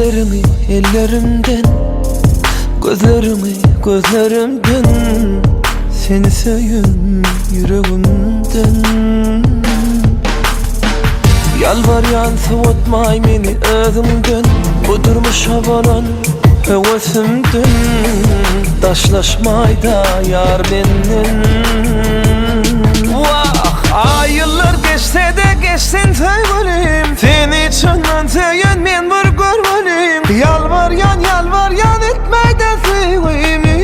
ellerimi ellerimden, gözlerimi gözlerimden, seni söyün yüreğimden. Yalvaryan soğutmay meni özümden, bu durmuş havalan hevesimden. Taşlaşmay da yar benden. Vah, ay yıllar geçse de geçsin sevgilim, seni içinden seyen men bir görmelim. Yalvaryan etmey de sevgimi,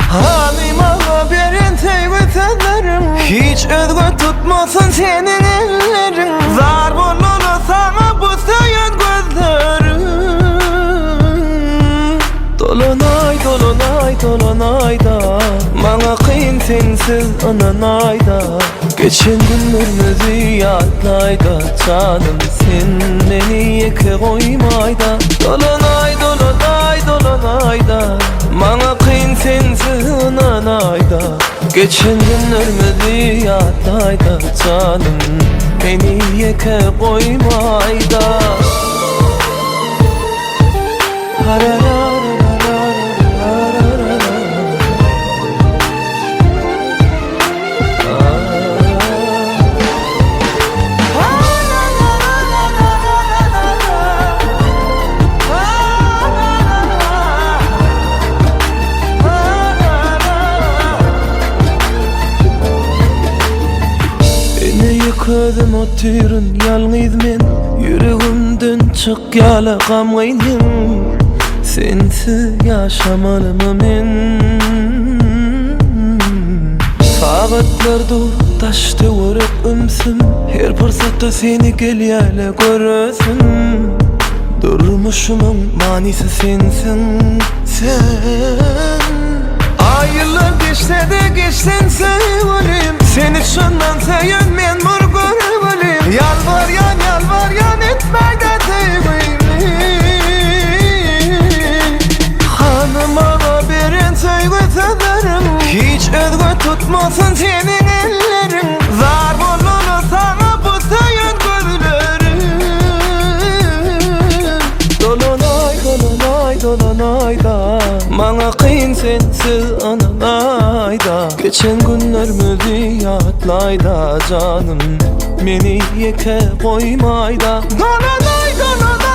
halim ama berin sevgi sözlerim. Hiç özgü tutmasın senin ellerin, zar bulunu sana bu seyen gözlerim. Dolunay dolunay dolunay da, bana kıyın sensiz ananay da. Geçen günlerimizi yadlay da, canım sen beni yeke koymay da. Dolunay dolunay dolunay da, bana kıyın sensiz ananay da. Geçen günlerimizi yadlay da, canım beni yeke koymay da. Yıkadım o tırın yalnız men, yüreğimden çık yala gamgaydım. Sensiz yaşamalım men. Saatler dur taştı vurup ümsüm, her fırsatta seni gel yala görürsün. Durmuşumun manisi sensin sen. Ay yıllar geçse de geçsen sevgilim, seni şundan seyen men bir görmelim. Yalvaryan etmey de sevgimi, hanıma berin sevgi sözlerim. Hiç özgü tutmasın senin ellerin, zar bulunu sana bu seyen gözlerim. Dolunay dolunay dolunay da, bana kıyın sensiz ananay da. Geçen günlerimizi yadlay da, canım beni yeke koymay da. Dolunay dolunay